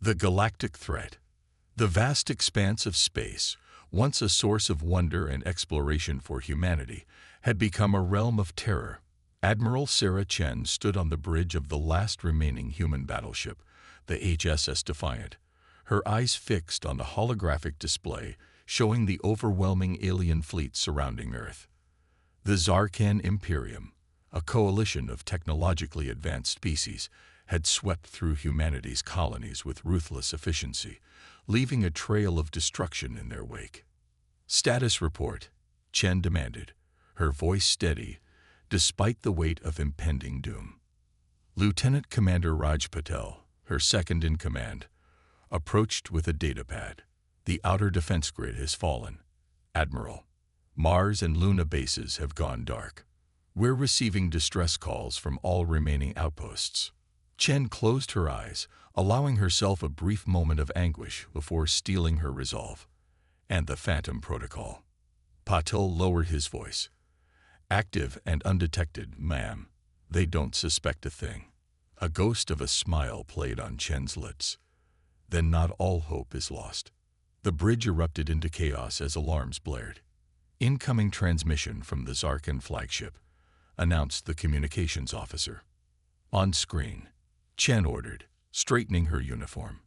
The galactic threat. The vast expanse of space, once a source of wonder and exploration for humanity, had become a realm of terror. Admiral Sarah Chen stood on the bridge of the last remaining human battleship, the HSS Defiant, her eyes fixed on the holographic display showing the overwhelming alien fleet surrounding Earth. The Zarkan Imperium, a coalition of technologically advanced species, had swept through humanity's colonies with ruthless efficiency, leaving a trail of destruction in their wake. "Status report," Chen demanded, her voice steady, despite the weight of impending doom. Lieutenant Commander Raj Patel, her second in command, approached with a datapad. "The outer defense grid has fallen. Admiral, Mars and Luna bases have gone dark. We're receiving distress calls from all remaining outposts." Chen closed her eyes, allowing herself a brief moment of anguish before steeling her resolve. "And the Phantom Protocol." Patel lowered his voice. "Active and undetected, ma'am. They don't suspect a thing." A ghost of a smile played on Chen's lips. "Then not all hope is lost." The bridge erupted into chaos as alarms blared. "Incoming transmission from the Zarkan flagship," announced the communications officer. On screen, Chen ordered, straightening her uniform.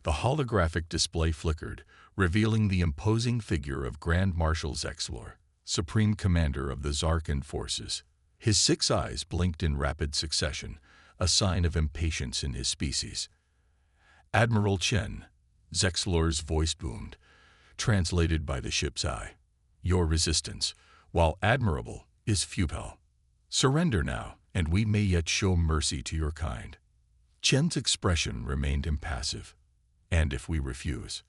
The holographic display flickered, revealing the imposing figure of Grand Marshal Zexlor, Supreme Commander of the Zarkan forces. His 6 eyes blinked in rapid succession, a sign of impatience in his species. "Admiral Chen," Zexlor's voice boomed, translated by the ship's eye. "Your resistance, while admirable, is futile. Surrender now, and we may yet show mercy to your kind." Chen's expression remained impassive. "And if we refuse?"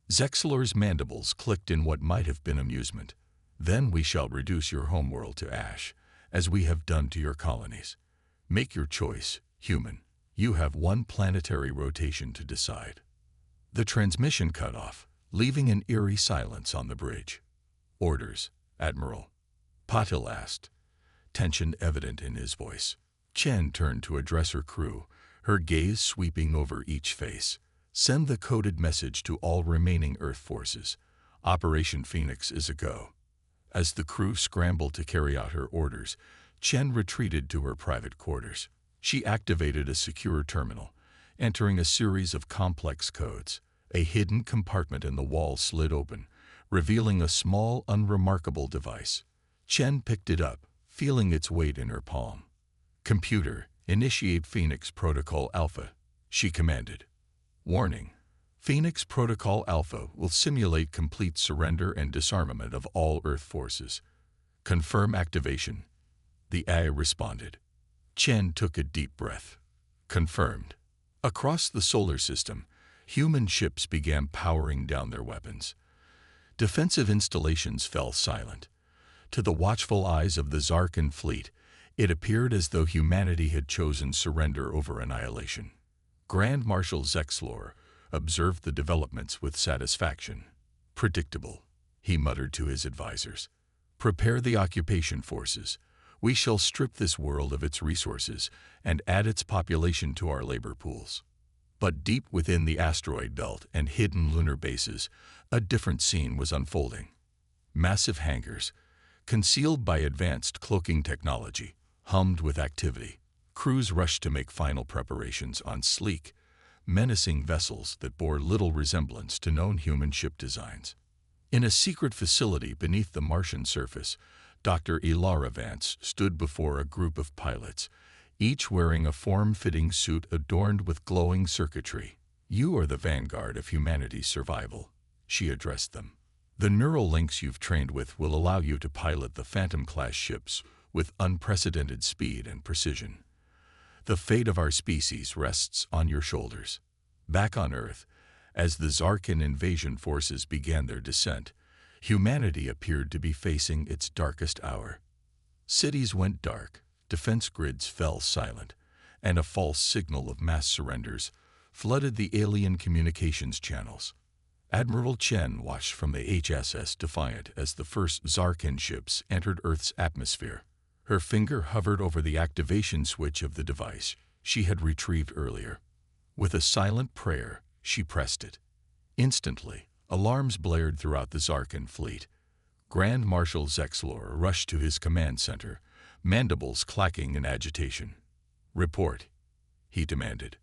Zexlor's mandibles clicked in what might have been amusement. "Then we shall reduce your homeworld to ash, as we have done to your colonies. Make your choice, human. You have one planetary rotation to decide." The transmission cut off, leaving an eerie silence on the bridge. "Orders, Admiral?" Patil asked, tension evident in his voice. Chen turned to address her crew, her gaze sweeping over each face. "Send the coded message to all remaining Earth forces. Operation Phoenix is a go." As the crew scrambled to carry out her orders, Chen retreated to her private quarters. She activated a secure terminal, entering a series of complex codes. A hidden compartment in the wall slid open, revealing a small, unremarkable device. Chen picked it up, feeling its weight in her palm. "Computer, initiate Phoenix Protocol Alpha," she commanded. "Warning: Phoenix Protocol Alpha will simulate complete surrender and disarmament of all Earth forces. Confirm activation." The AI responded. Chen took a deep breath. Confirmed. Across the solar system, human ships began powering down their weapons. Defensive installations fell silent. To the watchful eyes of the Zarkan fleet, it appeared as though humanity had chosen surrender over annihilation. Grand Marshal Zexlor observed the developments with satisfaction. "Predictable," he muttered to his advisors. "Prepare the occupation forces. We shall strip this world of its resources and add its population to our labor pools." But deep within the asteroid belt and hidden lunar bases, a different scene was unfolding. Massive hangars, concealed by advanced cloaking technology, hummed with activity. Crews rushed to make final preparations on sleek, menacing vessels that bore little resemblance to known human ship designs. In a secret facility beneath the Martian surface, Dr. Ilara Vance stood before a group of pilots, each wearing a form-fitting suit adorned with glowing circuitry. "You are the vanguard of humanity's survival," she addressed them. "The neural links you've trained with will allow you to pilot the Phantom-class ships with unprecedented speed and precision. The fate of our species rests on your shoulders." Back on Earth, as the Zarkan invasion forces began their descent, humanity appeared to be facing its darkest hour. Cities went dark, defense grids fell silent, and a false signal of mass surrenders flooded the alien communications channels. Admiral Chen watched from the HSS Defiant as the first Zarkan ships entered Earth's atmosphere. Her finger hovered over the activation switch of the device she had retrieved earlier. With a silent prayer, she pressed it. Instantly, alarms blared throughout the Zarkan fleet. Grand Marshal Zexlor rushed to his command center, mandibles clacking in agitation. "Report," he demanded.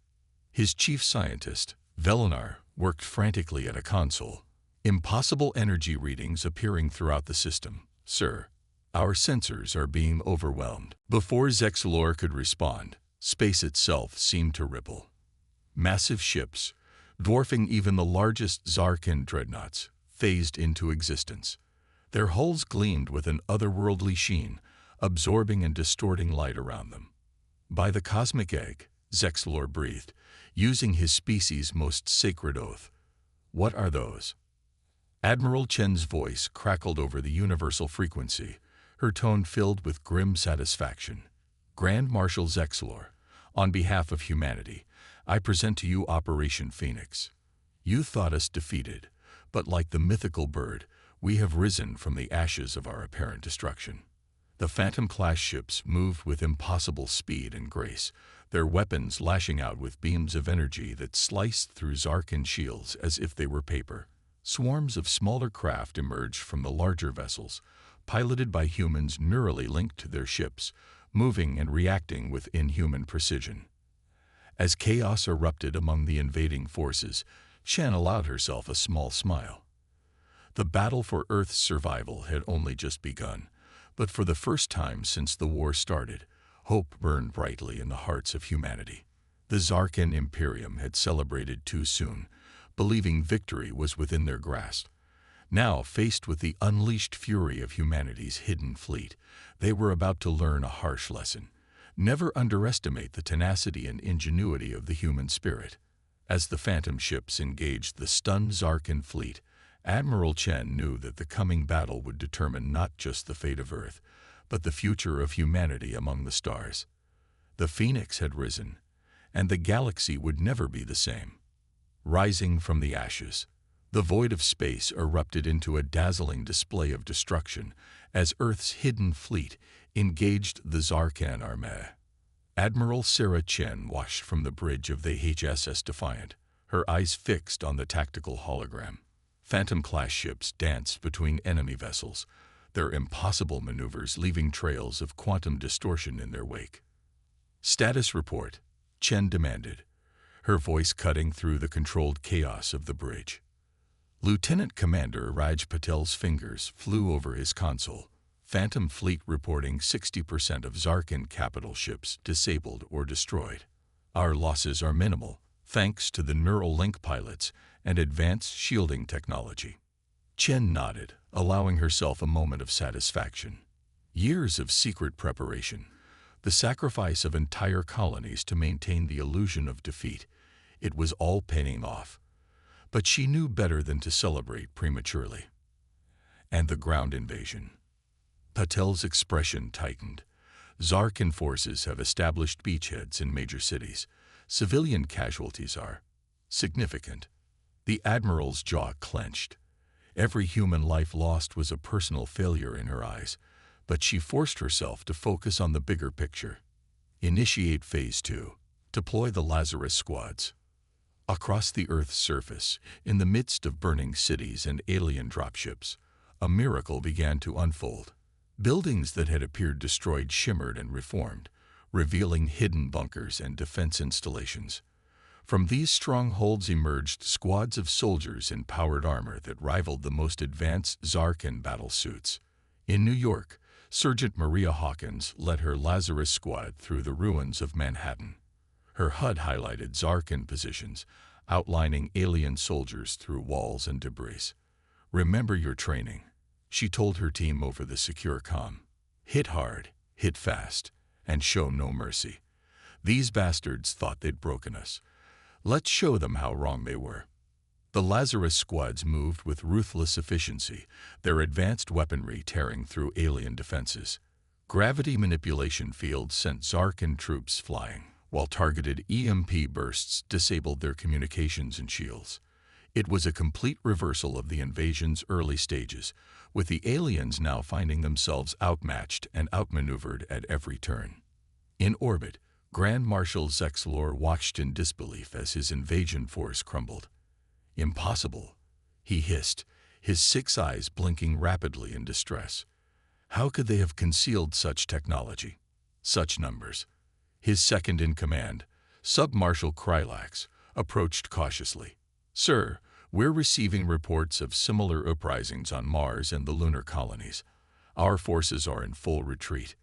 His chief scientist, Velinar, worked frantically at a console. "Impossible energy readings appearing throughout the system, sir. Our sensors are being overwhelmed." Before Zexlor could respond, space itself seemed to ripple. Massive ships, dwarfing even the largest Zarkan dreadnoughts, phased into existence. Their hulls gleamed with an otherworldly sheen, absorbing and distorting light around them. "By the cosmic egg," Zexlor breathed, using his species' most sacred oath. "What are those?" Admiral Chen's voice crackled over the universal frequency, her tone filled with grim satisfaction. "Grand Marshal Zexlor, on behalf of humanity, I present to you Operation Phoenix. You thought us defeated, but like the mythical bird, we have risen from the ashes of our apparent destruction." The Phantom-class ships moved with impossible speed and grace, their weapons lashing out with beams of energy that sliced through Zarkan shields as if they were paper. Swarms of smaller craft emerged from the larger vessels, piloted by humans neurally linked to their ships, moving and reacting with inhuman precision. As chaos erupted among the invading forces, Chen allowed herself a small smile. The battle for Earth's survival had only just begun, but for the first time since the war started, hope burned brightly in the hearts of humanity. The Zarkan Imperium had celebrated too soon, believing victory was within their grasp. Now, faced with the unleashed fury of humanity's hidden fleet, they were about to learn a harsh lesson. Never underestimate the tenacity and ingenuity of the human spirit. As the Phantom ships engaged the stunned Zarkan fleet, Admiral Chen knew that the coming battle would determine not just the fate of Earth, but the future of humanity among the stars. The Phoenix had risen, and the galaxy would never be the same. Rising from the ashes, the void of space erupted into a dazzling display of destruction as Earth's hidden fleet engaged the Zarkan Armada. Admiral Sarah Chen watched from the bridge of the HSS Defiant, her eyes fixed on the tactical hologram. Phantom-class ships danced between enemy vessels, their impossible maneuvers leaving trails of quantum distortion in their wake. "Status report," Chen demanded, her voice cutting through the controlled chaos of the bridge. Lieutenant Commander Raj Patel's fingers flew over his console. Phantom fleet reporting 60% of Zarkan capital ships disabled or destroyed. "Our losses are minimal, thanks to the neural link pilots and advanced shielding technology." Chen nodded, allowing herself a moment of satisfaction. Years of secret preparation, the sacrifice of entire colonies to maintain the illusion of defeat, it was all paying off. But she knew better than to celebrate prematurely. And the ground invasion. Patel's expression tightened. Zarkan forces have established beachheads in major cities. Civilian casualties are significant. The Admiral's jaw clenched. Every human life lost was a personal failure in her eyes, but she forced herself to focus on the bigger picture. Initiate Phase 2. Deploy the Lazarus squads. Across the Earth's surface, in the midst of burning cities and alien dropships, a miracle began to unfold. Buildings that had appeared destroyed shimmered and reformed, revealing hidden bunkers and defense installations. From these strongholds emerged squads of soldiers in powered armor that rivaled the most advanced Zarkan battle suits. In New York, Sergeant Maria Hawkins led her Lazarus squad through the ruins of Manhattan. Her HUD highlighted Zarkan positions, outlining alien soldiers through walls and debris. "Remember your training," she told her team over the secure comm. "Hit hard, hit fast, and show no mercy. These bastards thought they'd broken us. Let's show them how wrong they were." The Lazarus squads moved with ruthless efficiency, their advanced weaponry tearing through alien defenses. Gravity manipulation fields sent Zarkan troops flying, while targeted EMP bursts disabled their communications and shields. It was a complete reversal of the invasion's early stages, with the aliens now finding themselves outmatched and outmaneuvered at every turn. In orbit, Grand Marshal Zexlor watched in disbelief as his invasion force crumbled. Impossible, he hissed, his 6 eyes blinking rapidly in distress. How could they have concealed such technology? Such numbers? His second-in-command, Sub-Marshal Krylax, approached cautiously. "Sir, we're receiving reports of similar uprisings on Mars and the lunar colonies. Our forces are in full retreat."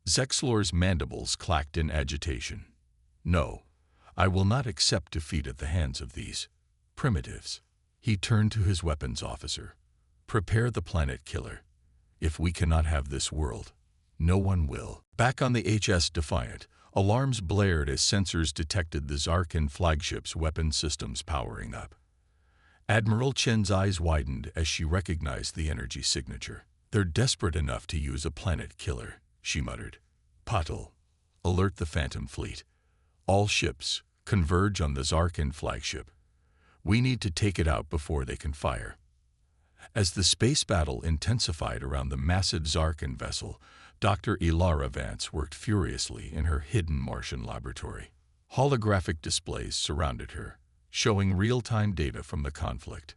Zexlor's mandibles clacked in agitation. "No, I will not accept defeat at the hands of these primitives." He turned to his weapons officer. "Prepare the planet killer. If we cannot have this world, no one will." Back on the HS Defiant, alarms blared as sensors detected the Zarkin flagship's weapon systems powering up. Admiral Chen's eyes widened as she recognized the energy signature. "They're desperate enough to use a planet killer," she muttered. "Patel, alert the Phantom Fleet. All ships, converge on the Zarkin flagship. We need to take it out before they can fire." As the space battle intensified around the massive Zarkin vessel, Dr. Ilara Vance worked furiously in her hidden Martian laboratory. Holographic displays surrounded her, showing real-time data from the conflict.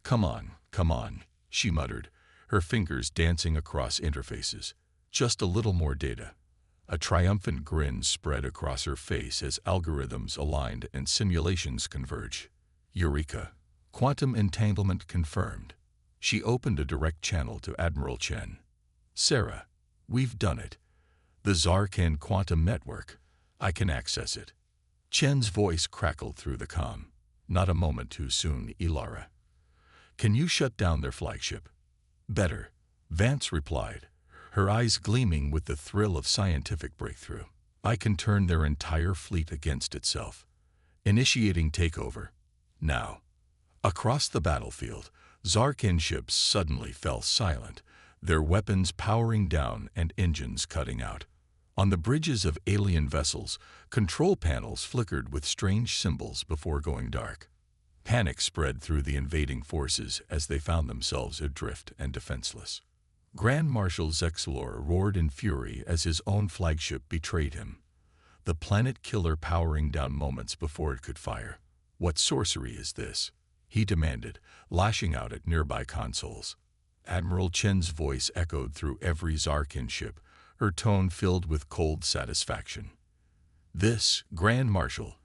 Come on," she muttered, her fingers dancing across interfaces. "Just a little more data." A triumphant grin spread across her face as algorithms aligned and simulations converged. Eureka! Quantum entanglement confirmed. She opened a direct channel to Admiral Chen. "Sarah, we've done it. The Zarkin quantum network. I can access it." Chen's voice crackled through the comm. "Not a moment too soon, Ilara. Can you shut down their flagship?" "Better," Vance replied, her eyes gleaming with the thrill of scientific breakthrough. "I can turn their entire fleet against itself." Initiating takeover. Now. Across the battlefield, Zarkin ships suddenly fell silent, their weapons powering down and engines cutting out. On the bridges of alien vessels, control panels flickered with strange symbols before going dark. Panic spread through the invading forces as they found themselves adrift and defenseless. Grand Marshal Zexlor roared in fury as his own flagship betrayed him. The planet killer powering down moments before it could fire. "What sorcery is this?" he demanded, lashing out at nearby consoles. Admiral Chen's voice echoed through every Zarkin ship, her tone filled with cold satisfaction. "This, Grand Marshal,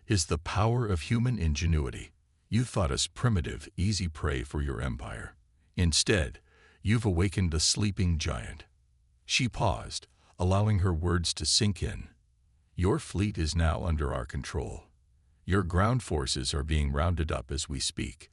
is the power of human ingenuity. You thought us primitive, easy prey for your empire. Instead, you've awakened a sleeping giant." She paused, allowing her words to sink in. "Your fleet is now under our control. Your ground forces are being rounded up as we speak.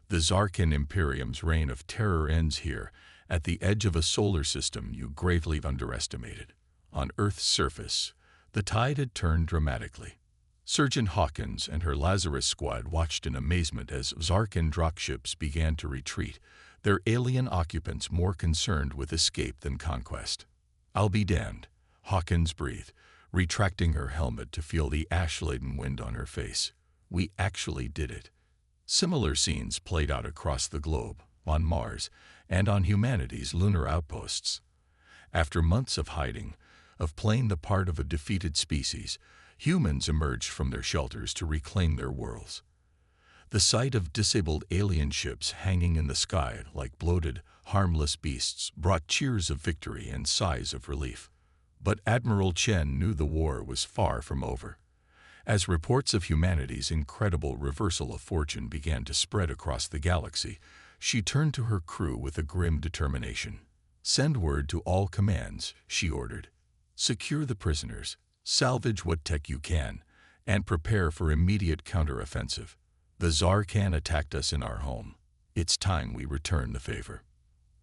The Zarkin Imperium's reign of terror ends here, at the edge of a solar system you gravely underestimated." On Earth's surface, the tide had turned dramatically. Sergeant Hawkins and her Lazarus squad watched in amazement as Zarkin dropships began to retreat, their alien occupants more concerned with escape than conquest. "I'll be damned," Hawkins breathed, retracting her helmet to feel the ash-laden wind on her face. "We actually did it." Similar scenes played out across the globe, on Mars, and on humanity's lunar outposts. After months of hiding, of playing the part of a defeated species, humans emerged from their shelters to reclaim their worlds. The sight of disabled alien ships hanging in the sky like bloated, harmless beasts brought cheers of victory and sighs of relief. But Admiral Chen knew the war was far from over. As reports of humanity's incredible reversal of fortune began to spread across the galaxy, she turned to her crew with a grim determination. "Send word to all commands," she ordered. "Secure the prisoners, salvage what tech you can, and prepare for immediate counteroffensive. The Zarkin attacked us in our home. It's time we return the favor."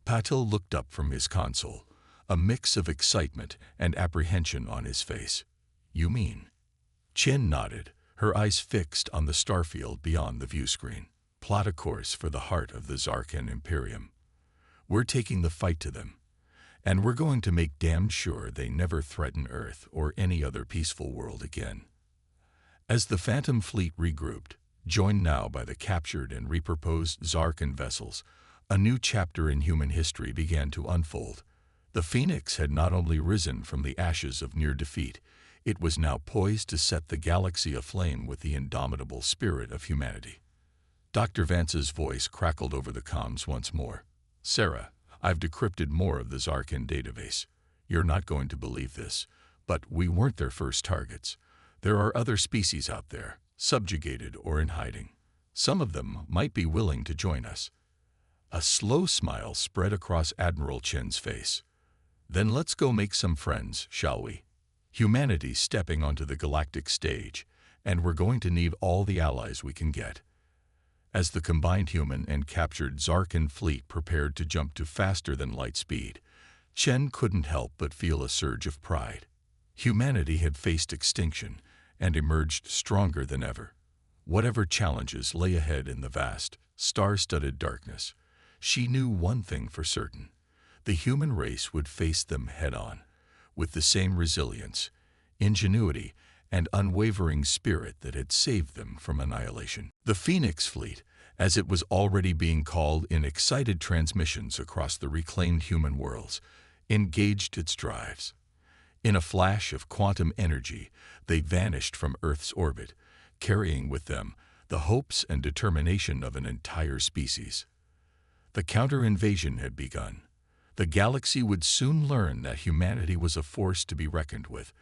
Patel looked up from his console, a mix of excitement and apprehension on his face. "You mean?" Chen nodded, her eyes fixed on the starfield beyond the viewscreen. "Plot a course for the heart of the Zarkin Imperium. We're taking the fight to them, and we're going to make damn sure they never threaten Earth or any other peaceful world again." As the Phantom Fleet regrouped, joined now by the captured and repurposed Zarkin vessels, a new chapter in human history began to unfold. The Phoenix had not only risen from the ashes of near defeat, It was now poised to set the galaxy aflame with the indomitable spirit of humanity. Dr. Vance's voice crackled over the comms once more. "Sarah, I've decrypted more of the Zarkin database. You're not going to believe this, but we weren't their first targets. There are other species out there, subjugated or in hiding. Some of them might be willing to join us." A slow smile spread across Admiral Chen's face. "Then let's go make some friends, shall we? Humanity's stepping onto the galactic stage, and we're going to need all the allies we can get." As the combined human and captured Zarkin fleet prepared to jump to faster-than-light speed, Chen couldn't help but feel a surge of pride. Humanity had faced extinction and emerged stronger than ever. Whatever challenges lay ahead in the vast, star-studded darkness, she knew one thing for certain: the human race would face them head-on, with the same resilience, ingenuity, and unwavering spirit that had saved them from annihilation. The Phoenix Fleet, as it was already being called in excited transmissions across the reclaimed human worlds, engaged its drives. In a flash of quantum energy, they vanished from Earth's orbit, carrying with them the hopes and determination of an entire species. The counter-invasion had begun. The galaxy would soon learn that humanity was a force to be reckoned with,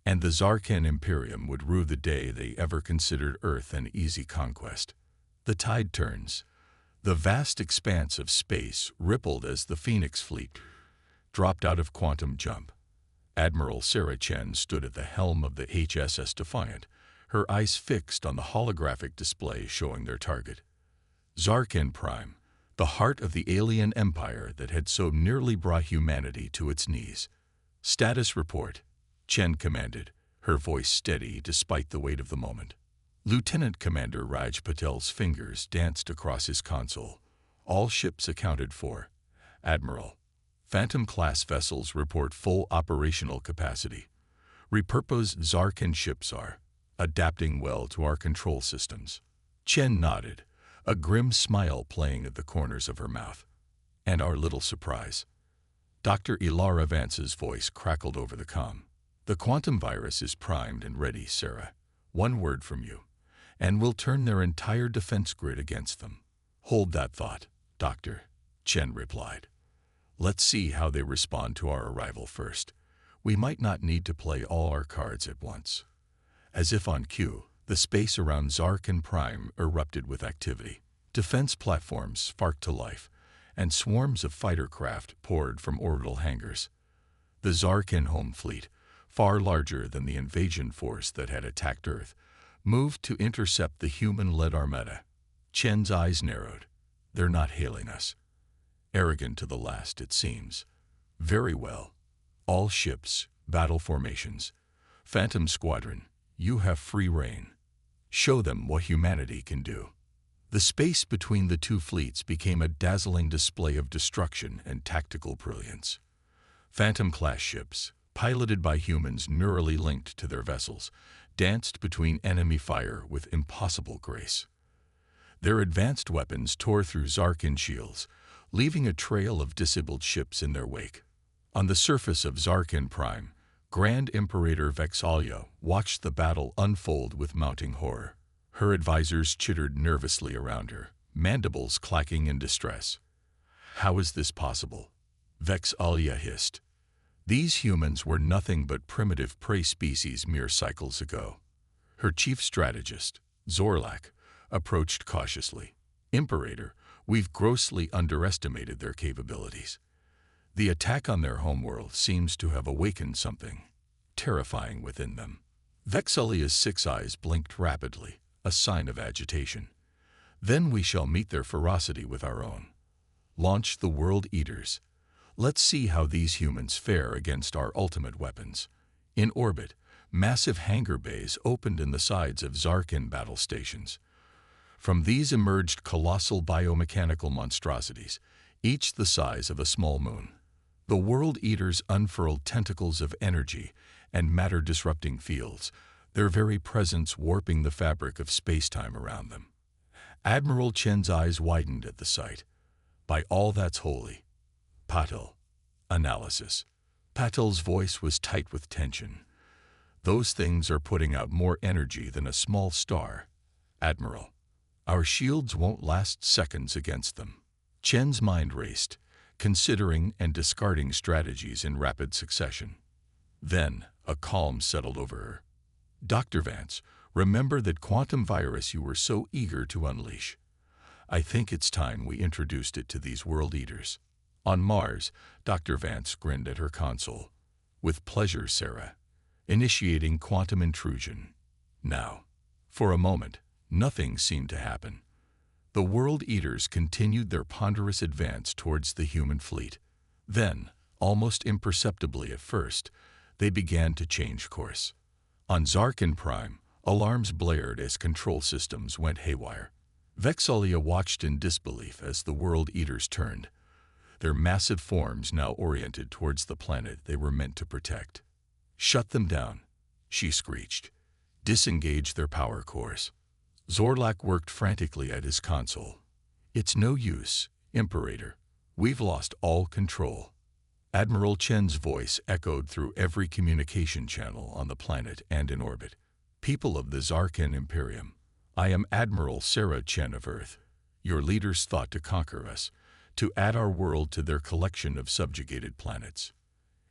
and the Zarkin Imperium would rue the day they ever considered Earth an easy conquest. The tide turns. The vast expanse of space rippled as the Phoenix Fleet dropped out of quantum jump. Admiral Sarah Chen stood at the helm of the HSS Defiant, her eyes fixed on the holographic display showing their target. Zarkin Prime, the heart of the alien empire that had so nearly brought humanity to its knees. "Status report," Chen commanded, her voice steady despite the weight of the moment. Lieutenant Commander Raj Patel's fingers danced across his console. "All ships accounted for. Admiral, Phantom-class vessels report full operational capacity. Repurposed Zarkin ships are adapting well to our control systems." Chen nodded, a grim smile playing at the corners of her mouth. "And our little surprise." Dr. Ilara Vance's voice crackled over the comm. "The quantum virus is primed and ready, Sarah. One word from you, and we'll turn their entire defense grid against them." "Hold that thought, Doctor," Chen replied. "Let's see how they respond to our arrival first. We might not need to play all our cards at once." As if on cue, the space around Zarkin Prime erupted with activity. Defense platforms sparked to life, and swarms of fighter craft poured from orbital hangars. The Zarkin home fleet, far larger than the invasion force that had attacked Earth, moved to intercept the human-led Armada. Chen's eyes narrowed. "They're not hailing us. Arrogant to the last, it seems. Very well. All ships, battle formations. Phantom Squadron, you have free rein. Show them what humanity can do." The space between the two fleets became a dazzling display of destruction and tactical brilliance. Phantom-class ships, piloted by humans neurally linked to their vessels, danced between enemy fire with impossible grace. Their advanced weapons tore through Zarkin shields, leaving a trail of disabled ships in their wake. On the surface of Zarkin Prime, Grand Imperator Vex'Alia watched the battle unfold with mounting horror. Her advisors chittered nervously around her, mandibles clacking in distress. "How is this possible?" Vex'Alia hissed. "These humans were nothing but primitive prey species mere cycles ago." Her chief strategist, Zorlak, approached cautiously. "Imperator, we've grossly underestimated their capabilities. The attack on their homeworld seems to have awakened something terrifying within them." Vex'Alia's 6 eyes blinked rapidly, a sign of agitation. "Then we shall meet their ferocity with our own. Launch the World Eaters. Let's see how these humans fare against our ultimate weapons." In orbit, massive hangar bays opened in the sides of Zarkin battle stations. From these emerged colossal biomechanical monstrosities, each the size of a small moon. The World Eaters unfurled tentacles of energy and matter-disrupting fields, their very presence warping the fabric of space-time around them. Admiral Chen's eyes widened at the sight. "By all that's holy." "Patel." Analysis. Patel's voice was tight with tension. Those things are putting out more energy than a small star, Admiral. Our shields won't last seconds against them." Chen's mind raced, considering and discarding strategies in rapid succession. Then, a calm settled over her. "Dr. Vance, remember that quantum virus you were so eager to unleash? I think it's time we introduced it to these world eaters." On Mars, Dr. Vance grinned at her console. "With pleasure, Sarah. Initiating quantum intrusion." Now, for a moment, nothing seemed to happen. The world eaters continued their ponderous advance towards the human fleet. Then, almost imperceptibly at first, they began to change course. On Zarkin Prime, alarms blared as control systems went haywire. Vexalia watched in disbelief as the world eaters turned, their massive forms now oriented towards the planet they were meant to protect. "Shut them down," she screeched. "Disengage their power cores." Zorlak worked frantically at his console. "It's no use, Imperator. We've lost all control." Admiral Chen's voice echoed through every communication channel on the planet and in orbit. "People of the Zarkin Imperium, I am Admiral Sarah Chen of Earth. Your leaders thought to conquer us, to add our world to their collection of subjugated planets.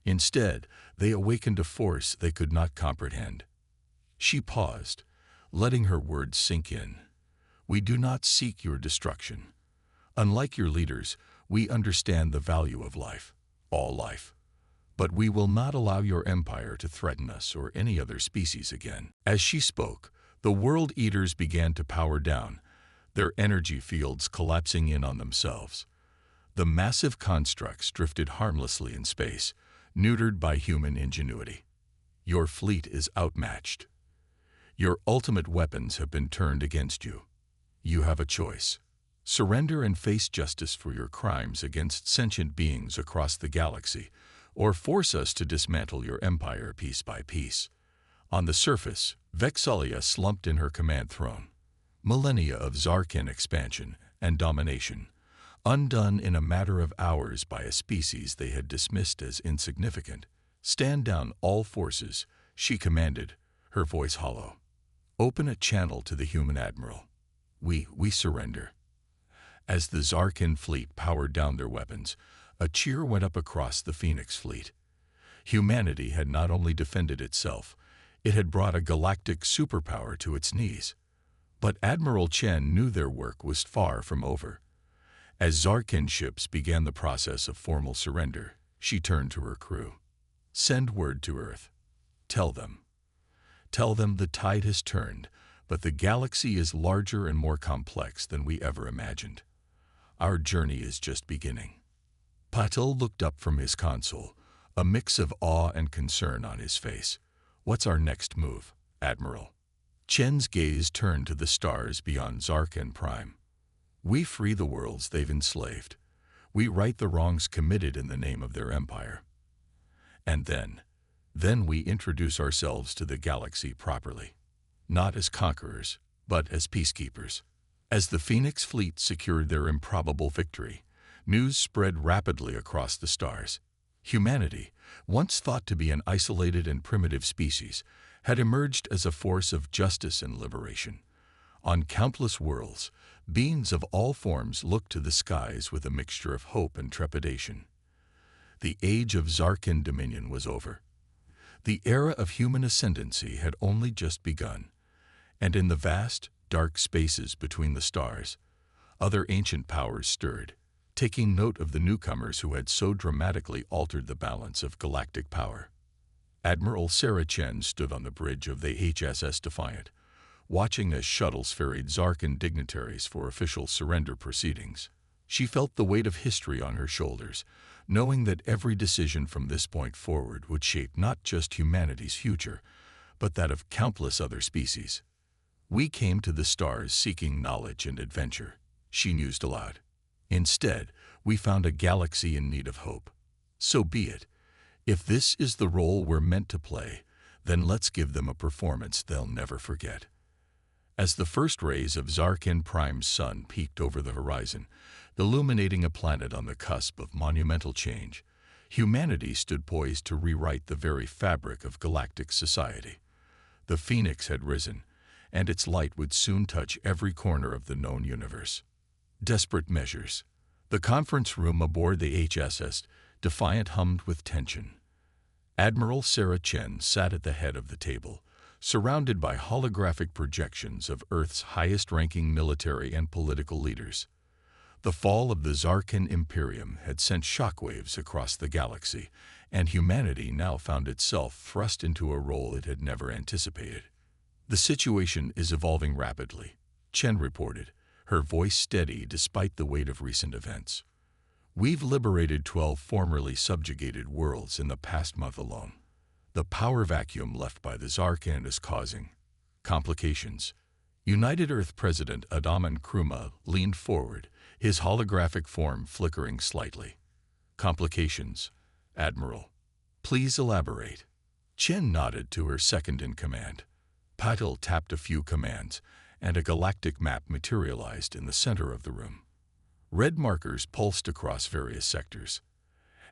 Instead, they awakened a force they could not comprehend." She paused, letting her words sink in. "We do not seek your destruction. Unlike your leaders, we understand the value of life, all life. But we will not allow your empire to threaten us or any other species again." As she spoke, the world eaters began to power down, their energy fields collapsing in on themselves. The massive constructs drifted harmlessly in space, neutered by human ingenuity. "Your fleet is outmatched. Your ultimate weapons have been turned against you. You have a choice. Surrender and face justice for your crimes against sentient beings across the galaxy, or force us to dismantle your empire piece by piece." On the surface, Vexalia slumped in her command throne. Millennia of Zarkin expansion and domination, undone in a matter of hours by a species they had dismissed as insignificant. "Stand down, all forces," she commanded, her voice hollow. "Open a channel to the human admiral. We surrender." As the Zarkin fleet powered down their weapons, a cheer went up across the Phoenix fleet. Humanity had not only defended itself, it had brought a galactic superpower to its knees. But Admiral Chen knew their work was far from over. As Zarkin ships began the process of formal surrender, she turned to her crew. "Send word to Earth. Tell them the tide has turned, but the galaxy is larger and more complex than we ever imagined. Our journey is just beginning." Patil looked up from his console, a mix of awe and concern on his face. "What's our next move, Admiral?" Chen's gaze turned to the stars beyond Zarkin Prime. "We free the worlds they've enslaved. We right the wrongs committed in the name of their empire. And then we introduce ourselves to the galaxy properly, not as conquerors, but as peacekeepers." As the Phoenix fleet secured their improbable victory, news spread rapidly across the stars. Humanity, once thought to be an isolated and primitive species, had emerged as a force of justice and liberation. On countless worlds, beings of all forms looked to the skies with a mixture of hope and trepidation. The age of Zarkin dominion was over. The era of human ascendancy had only just begun, and in the vast, dark spaces between the stars, other ancient powers stirred, taking note of the newcomers who had so dramatically altered the balance of galactic power. Admiral Sarah Chen stood on the bridge of the HSS Defiant, watching as shuttles ferried Zarkin dignitaries for official surrender proceedings. She felt the weight of history on her shoulders, knowing that every decision from this point forward would shape not just humanity's future, but that of countless other species. "We came to the stars seeking knowledge and adventure," she mused aloud. "Instead, we found a galaxy in need of hope. So be it. If this is the role we're meant to play, then let's give them a performance they'll never forget." As the first rays of Zarkin Prime's sun peeked over the horizon, illuminating a planet on the cusp of monumental change, Humanity stood poised to rewrite the very fabric of galactic society. The phoenix had risen, and its light would soon touch every corner of the known universe. Desperate measures. The conference room aboard the HSS Defiant hummed with tension. Admiral Sarah Chen sat at the head of the table, surrounded by holographic projections of Earth's highest-ranking military and political leaders. The fall of the Zarkan Imperium had sent shockwaves across the galaxy, and humanity now found itself thrust into a role it had never anticipated. "The situation is evolving rapidly," Chen reported, her voice steady despite the weight of recent events. "We've liberated 12 formerly subjugated worlds in the past month alone. The power vacuum left by the Zarkan is causing complications." United Earth President Adaman Kruma leaned forward, his holographic form flickering slightly. "Complications, Admiral. Please elaborate." Chen nodded to her second-in-command. Patil tapped a few commands, and a galactic map materialized in the center of the room. Red markers pulsed across various sectors.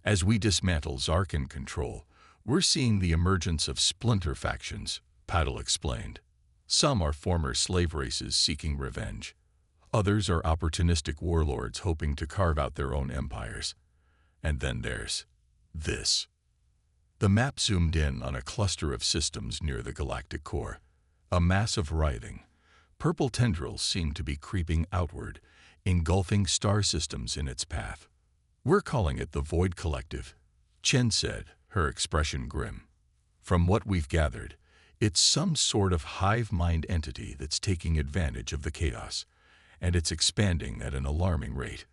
"As we dismantle Zarkan control, we're seeing the emergence of splinter factions," Patil explained. "Some are former slave races seeking revenge. Others are opportunistic warlords hoping to carve out their own empires. And then there's this." The map zoomed in on a cluster of systems near the galactic core. A mass of writhing, purple tendrils seemed to be creeping outward, engulfing star systems in its path. "We're calling it the Void Collective," Chen said, her expression grim. "From what we've gathered, it's some sort of hive mind entity that's taking advantage of the chaos, and it's expanding at an alarming rate."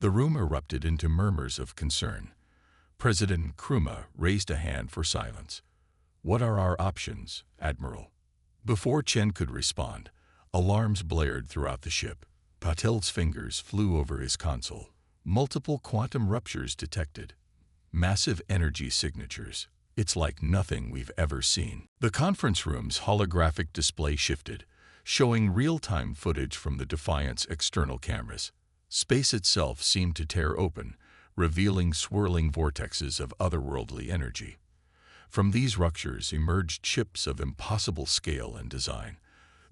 The room erupted into murmurs of concern. President Kruma raised a hand for silence. "What are our options, Admiral?" Before Chen could respond, alarms blared throughout the ship. Patil's fingers flew over his console. Multiple quantum ruptures detected. Massive energy signatures. "It's like nothing we've ever seen." The conference room's holographic display shifted, showing real-time footage from the Defiant's external cameras. Space itself seemed to tear open, revealing swirling vortexes of otherworldly energy. From these ruptures emerged ships of impossible scale and design,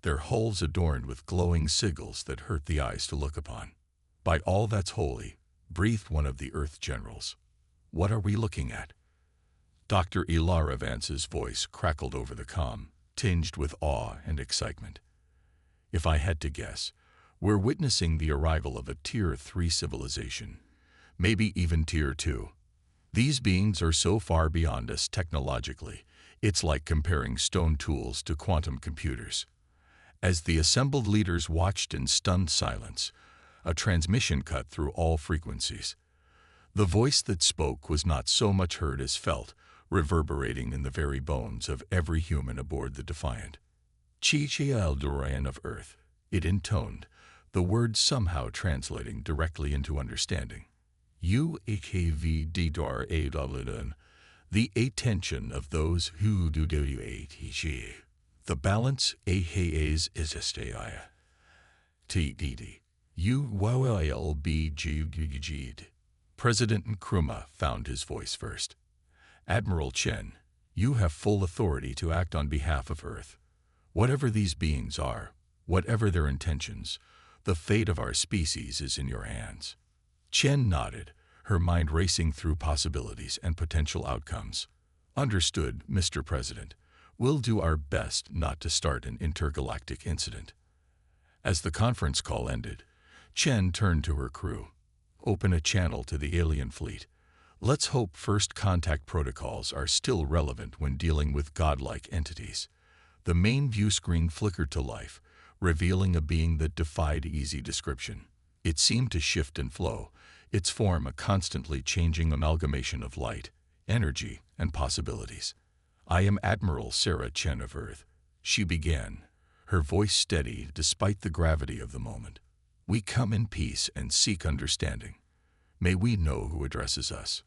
their hulls adorned with glowing sigils that hurt the eyes to look upon. "By all that's holy," breathed one of the Earth generals. "What are we looking at?" Dr. Ilara Vance's voice crackled over the comm, tinged with awe and excitement. "If I had to guess, we're witnessing the arrival of a Tier 3 civilization, maybe even Tier 2. These beings are so far beyond us technologically, it's like comparing stone tools to quantum computers." As the assembled leaders watched in stunned silence, a transmission cut through all frequencies. The voice that spoke was not so much heard as felt, reverberating in the very bones of every human aboard the Defiant. "Chi Duran of Earth," it intoned, the words somehow translating directly into understanding. "UHAV Didar Adaladan, the attention of those who do WATG. The balance AHAs is STIA. TDD. UYLBGGG'd." President Nkrumah found his voice first. "Admiral Chen, you have full authority to act on behalf of Earth. Whatever these beings are, whatever their intentions, the fate of our species is in your hands." Chen nodded, her mind racing through possibilities and potential outcomes. "Understood, Mr. President. We'll do our best not to start an intergalactic incident." As the conference call ended, Chen turned to her crew. "Open a channel to the alien fleet. Let's hope first contact protocols are still relevant when dealing with godlike entities." The main view screen flickered to life, revealing a being that defied easy description. It seemed to shift and flow, its form a constantly changing amalgamation of light, energy, and possibilities. "I am Admiral Sarah Chen of Earth," she began, her voice steady despite the gravity of the moment. "We come in peace and seek understanding. May we know who addresses us."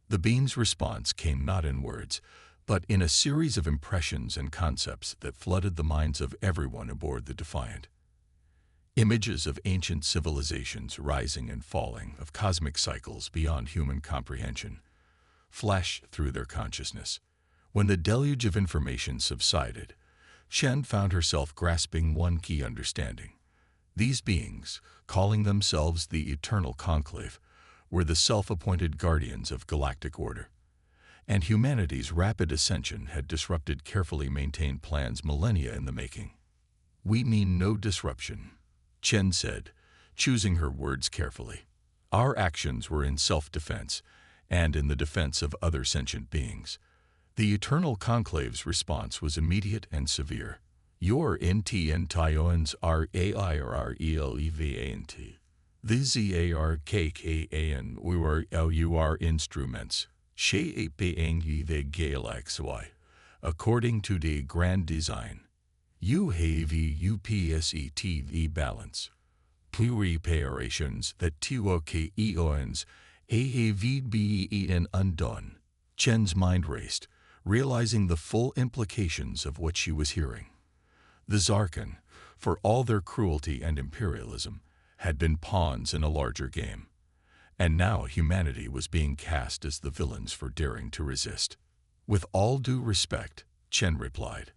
The being's response came not in words, but in a series of impressions and concepts that flooded the minds of everyone aboard the Defiant. Images of ancient civilizations rising and falling, of cosmic cycles beyond human comprehension. flashed through their consciousness. When the deluge of information subsided, Chen found herself grasping one key understanding. These beings, calling themselves the Eternal Conclave, were the self-appointed guardians of galactic order. And humanity's rapid ascension had disrupted carefully maintained plans millennia in the making. "We mean no disruption," Chen said, choosing her words carefully. "Our actions were in self-defense and in the defense of other sentient beings." The Eternal Conclave's response was immediate and severe. "Your NTN are AIRRELEVANT. These ARKKAN UR instruments. Shaping the Galaxy. According to the grand design. You have UPSETV balance. Preparations that TOK eons have been undone." Chen's mind raced, realizing the full implications of what she was hearing. The Zarkan, for all their cruelty and imperialism, had been pawns in a larger game. And now humanity was being cast as the villains for daring to resist. "With all due respect," Chen replied,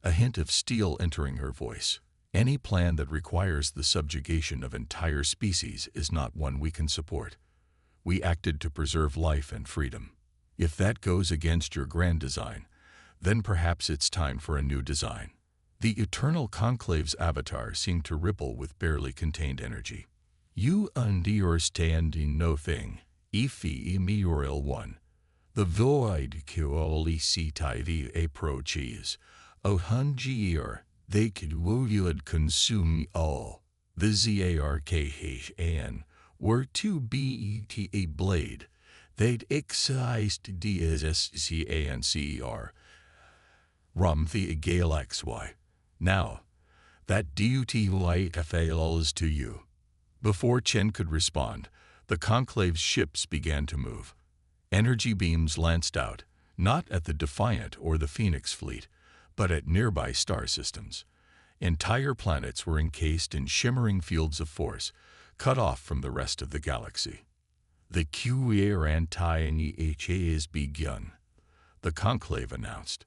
a hint of steel entering her voice, "any plan that requires the subjugation of entire species is not one we can support. We acted to preserve life and freedom. If that goes against your grand design, then perhaps it's time for a new design." The Eternal Conclave's avatar seemed to ripple with barely contained energy. "You understand nothing, Ifi Muriel 1. The void coalitive approaches. O Hungier, they would consume all. The Zarkhan were to be a blade. They'd excised DSSCANCER. Rum the Galaxy. Now, that duty fails to you." Before Chen could respond, the Conclave's ships began to move. Energy beams lanced out, not at the Defiant or the Phoenix fleet, but at nearby star systems. Entire planets were encased in shimmering fields of force, cut off from the rest of the galaxy. "The QR anti-NEH has begun," the Conclave announced.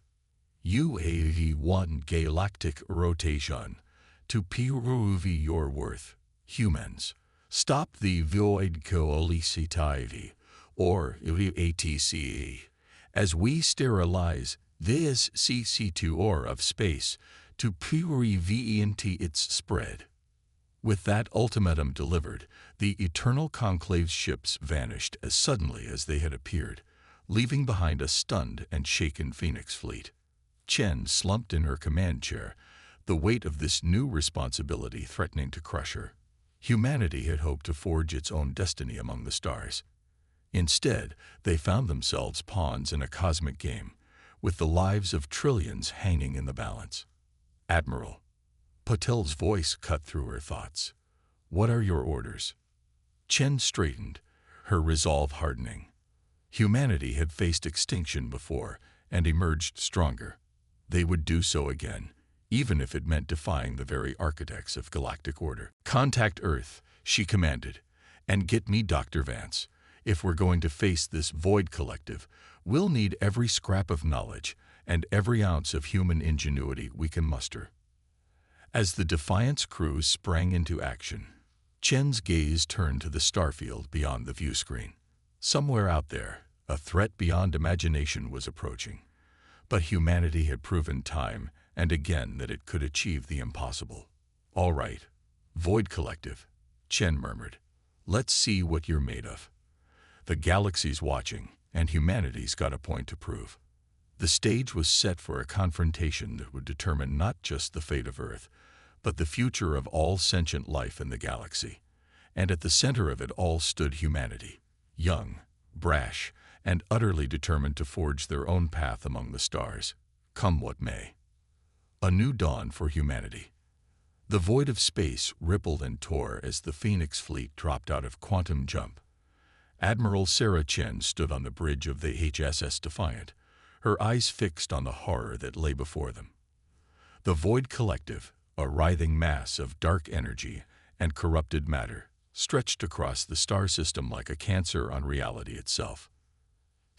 "You have one galactic rotation to prove your worth. Humans, stop the void coalitive, or ATCE, as we sterilize this CC2 of space to prevent its spread." With that ultimatum delivered, the Eternal Conclave's ships vanished as suddenly as they had appeared, leaving behind a stunned and shaken Phoenix fleet. Chen slumped in her command chair, the weight of this new responsibility threatening to crush her. Humanity had hoped to forge its own destiny among the stars. Instead, they found themselves pawns in a cosmic game, with the lives of trillions hanging in the balance. "Admiral," Patel's voice cut through her thoughts. "What are your orders?" Chen straightened, her resolve hardening. Humanity had faced extinction before and emerged stronger. They would do so again, even if it meant defying the very architects of galactic order. "Contact Earth," she commanded, "and get me Dr. Vance. If we're going to face this void collective, we'll need every scrap of knowledge and every ounce of human ingenuity we can muster." As the Defiant's crew sprang into action, Chen's gaze turned to the starfield beyond the view screen. Somewhere out there, a threat beyond imagination was approaching. But humanity had proven time and again that it could achieve the impossible. "All right, Void Collective," Chen murmured. "Let's see what you're made of." The galaxy's watching, and humanity's got a point to prove. The stage was set for a confrontation that would determine not just the fate of Earth, but the future of all sentient life in the galaxy. And at the center of it all stood humanity, young, brash, and utterly determined to forge their own path among the stars, come what may. A new dawn for humanity. The void of space rippled and tore as the Phoenix fleet dropped out of quantum jump. Admiral Sarah Chen stood on the bridge of the HSS Defiant, her eyes fixed on the horror that lay before them. The Void Collective, a writhing mass of dark energy and corrupted matter, stretched across the star system like a cancer on reality itself.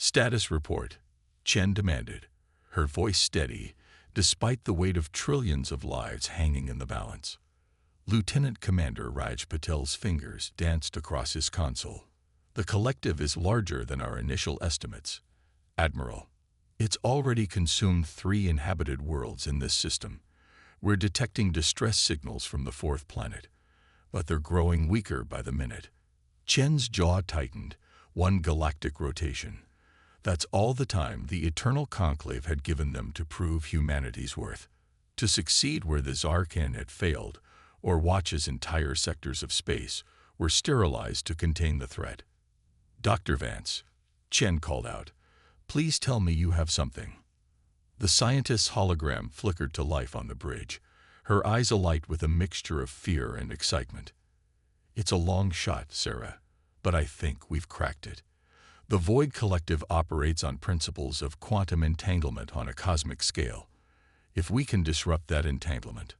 Status report, Chen demanded, her voice steady, despite the weight of trillions of lives hanging in the balance. Lieutenant Commander Raj Patel's fingers danced across his console. The collective is larger than our initial estimates. Admiral, it's already consumed 3 inhabited worlds in this system. We're detecting distress signals from the 4th planet, but they're growing weaker by the minute. Chen's jaw tightened, 1 galactic rotation. That's all the time the Eternal Conclave had given them to prove humanity's worth. To succeed where the Zarkan had failed, or watch as entire sectors of space were sterilized to contain the threat. Dr. Vance, Chen called out, please tell me you have something. The scientist's hologram flickered to life on the bridge, her eyes alight with a mixture of fear and excitement. It's a long shot, Sarah, but I think we've cracked it. The Void Collective operates on principles of quantum entanglement on a cosmic scale. If we can disrupt that entanglement,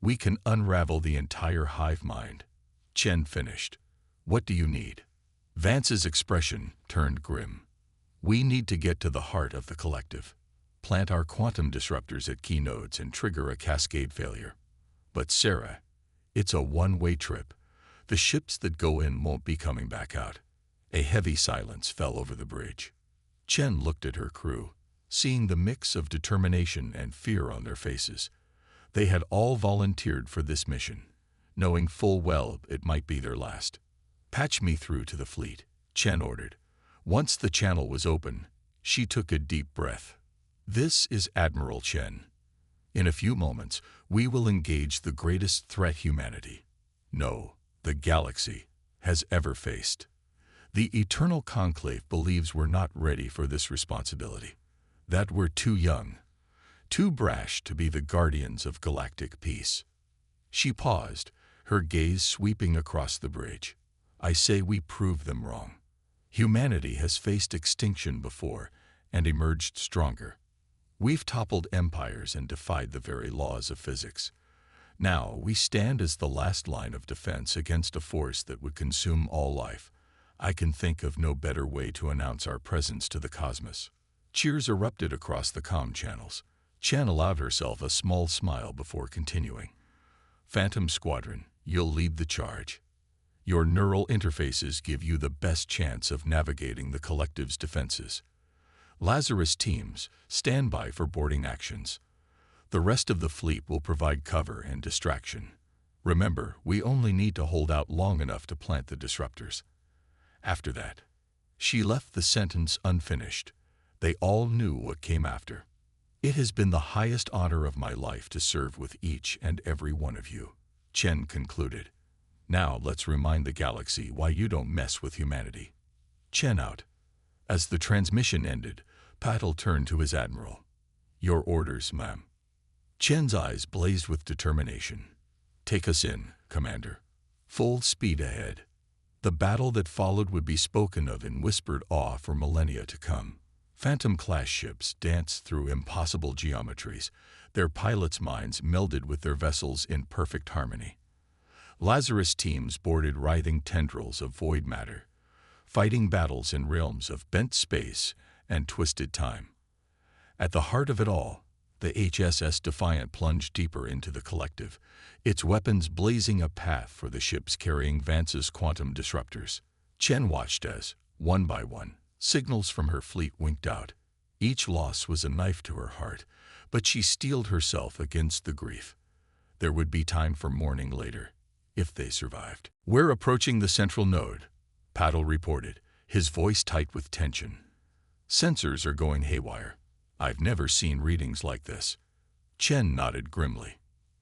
we can unravel the entire hive mind. Chen finished. What do you need? Vance's expression turned grim. We need to get to the heart of the collective, plant our quantum disruptors at key nodes and trigger a cascade failure. But Sarah, it's a one-way trip. The ships that go in won't be coming back out. A heavy silence fell over the bridge. Chen looked at her crew, seeing the mix of determination and fear on their faces. They had all volunteered for this mission, knowing full well it might be their last. Patch me through to the fleet, Chen ordered. Once the channel was open, she took a deep breath. This is Admiral Chen. In a few moments, we will engage the greatest threat humanity, no, the galaxy, has ever faced. The Eternal Conclave believes we're not ready for this responsibility, that we're too young, too brash to be the guardians of galactic peace. She paused, her gaze sweeping across the bridge. I say we prove them wrong. Humanity has faced extinction before and emerged stronger. We've toppled empires and defied the very laws of physics. Now we stand as the last line of defense against a force that would consume all life. I can think of no better way to announce our presence to the cosmos. Cheers erupted across the comm channels. Chen allowed herself a small smile before continuing. Phantom Squadron, you'll lead the charge. Your neural interfaces give you the best chance of navigating the collective's defenses. Lazarus teams, stand by for boarding actions. The rest of the fleet will provide cover and distraction. Remember, we only need to hold out long enough to plant the disruptors. After that, she left the sentence unfinished. They all knew what came after. It has been the highest honor of my life to serve with each and every one of you, Chen concluded. Now let's remind the galaxy why you don't mess with humanity. Chen out. As the transmission ended, Patel turned to his admiral. Your orders, ma'am. Chen's eyes blazed with determination. Take us in, Commander. Full speed ahead. The battle that followed would be spoken of in whispered awe for millennia to come. Phantom-class ships danced through impossible geometries, their pilots' minds melded with their vessels in perfect harmony. Lazarus teams boarded writhing tendrils of void matter, fighting battles in realms of bent space and twisted time. At the heart of it all, the HSS Defiant plunged deeper into the collective, its weapons blazing a path for the ships carrying Vance's quantum disruptors. Chen watched as, one by one, signals from her fleet winked out. Each loss was a knife to her heart, but she steeled herself against the grief. There would be time for mourning later, if they survived. We're approaching the central node, Patel reported, his voice tight with tension. Sensors are going haywire. I've never seen readings like this. Chen nodded grimly.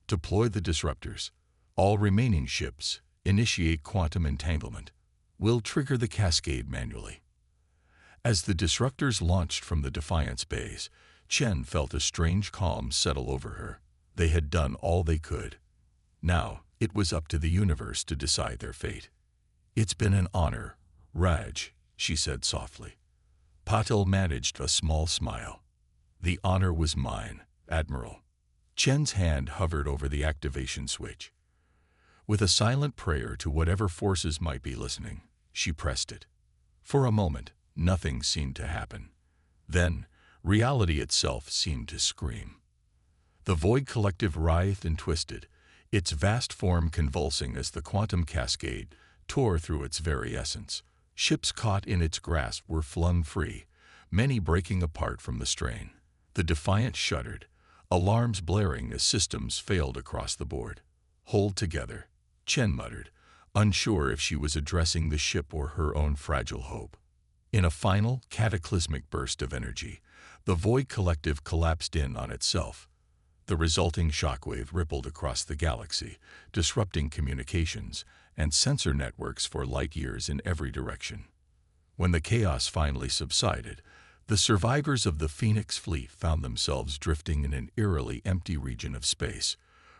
Deploy the disruptors. All remaining ships, initiate quantum entanglement. We'll trigger the cascade manually. As the disruptors launched from the Defiance bays, Chen felt a strange calm settle over her. They had done all they could. Now, it was up to the universe to decide their fate. It's been an honor, Raj, she said softly. Patel managed a small smile. The honor was mine, Admiral. Chen's hand hovered over the activation switch. With a silent prayer to whatever forces might be listening, she pressed it. For a moment, Nothing seemed to happen. Then, reality itself seemed to scream. The Void Collective writhed and twisted, its vast form convulsing as the quantum cascade tore through its very essence. Ships caught in its grasp were flung free, many breaking apart from the strain. The Defiant shuddered, alarms blaring as systems failed across the board. "Hold together," Chen muttered, unsure if she was addressing the ship or her own fragile hope. In a final, cataclysmic burst of energy, the Void Collective collapsed in on itself. The resulting shockwave rippled across the galaxy, disrupting communications and sensor networks for light years in every direction. When the chaos finally subsided, the survivors of the Phoenix fleet found themselves drifting in an eerily empty region of space.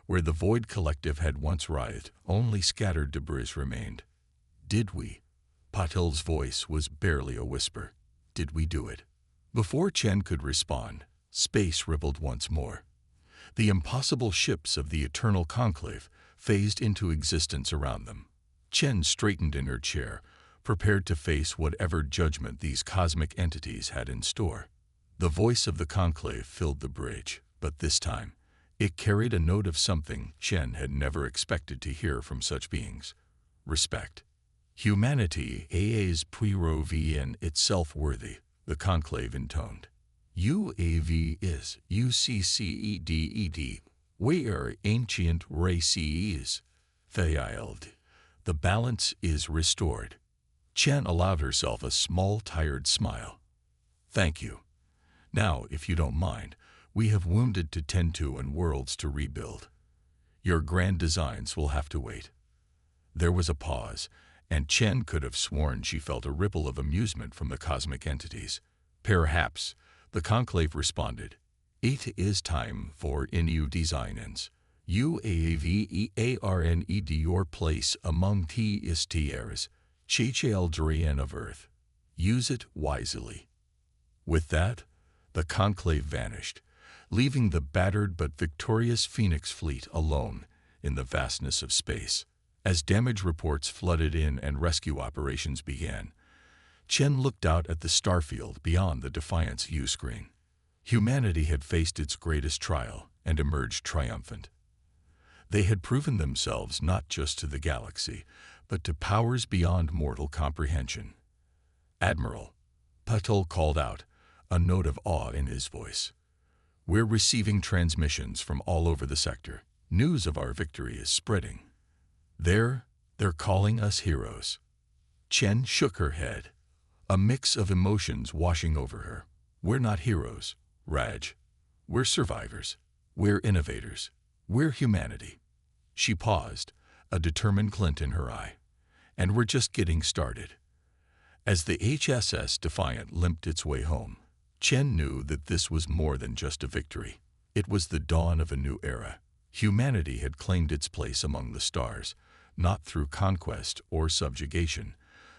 Where the Void Collective had once writhed, only scattered debris remained. "Did we?" Patil's voice was barely a whisper. "Did we do it?" Before Chen could respond, space rippled once more. The impossible ships of the Eternal Conclave phased into existence around them. Chen straightened in her chair, prepared to face whatever judgment these cosmic entities had in store. The voice of the Conclave filled the bridge, but this time, it carried a note of something Chen had never expected to hear from such beings: respect. "Humanity is in itself worthy," the Conclave intoned. "UAV is UCCEDED. We are ancient races. Failed. The balance is restored." Chen allowed herself a small, tired smile. "Thank you. Now, if you don't mind, we have wounded to tend to and worlds to rebuild. Your grand designs will have to wait." There was a pause, and Chen could have sworn she felt a ripple of amusement from the cosmic entities. "Perhaps," the Conclave responded. "It is time for new designs. UAVEARNED your place among TSTRs, Children of Earth. Use it wisely." With that, the Conclave vanished, leaving the battered but victorious Phoenix fleet alone in the vastness of space. As damage reports flooded in and rescue operations began, Chen looked out at the starfield beyond the Defiant's view-screen. Humanity had faced its greatest trial and emerged triumphant. They had proven themselves not just to the galaxy, but to powers beyond mortal comprehension. "Admiral," Patil called out, a note of awe in his voice. "We're receiving transmissions from all over the sector. News of our victory is spreading. They're calling us heroes." Chen shook her head, a mix of emotions washing over her. "We're not heroes, Raj. We're survivors. We're innovators. We're humanity." She paused, a determined glint in her eye. "And we're just getting started." As the HSS Defiant limped its way home, Chen knew that this was more than just a victory. It was the dawn of a new era. Humanity had claimed its place among the stars, not through conquest or subjugation,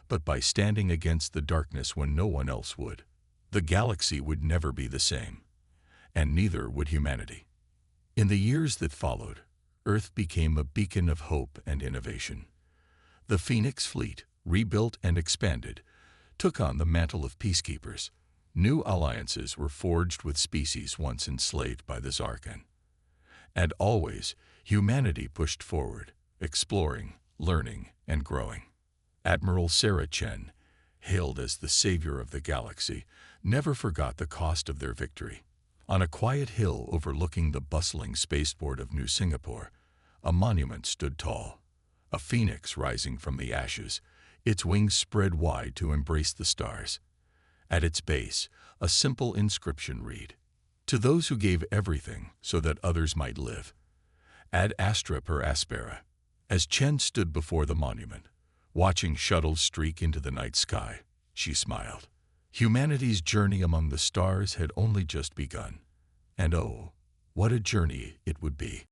but by standing against the darkness when no one else would. The galaxy would never be the same, and neither would humanity. In the years that followed, Earth became a beacon of hope and innovation. The Phoenix fleet, rebuilt and expanded, took on the mantle of peacekeepers. New alliances were forged with species once enslaved by the Zarkan. And always, humanity pushed forward, exploring, learning, and growing. Admiral Sarah Chen, hailed as the savior of the galaxy, never forgot the cost of their victory. On a quiet hill overlooking the bustling spaceport of New Singapore, a monument stood tall, a phoenix rising from the ashes, its wings spread wide to embrace the stars. At its base, a simple inscription read, "To those who gave everything so that others might live, ad astra per aspera." As Chen stood before the monument, watching shuttles streak into the night sky, she smiled. Humanity's journey among the stars had only just begun. And oh, what a journey it would be.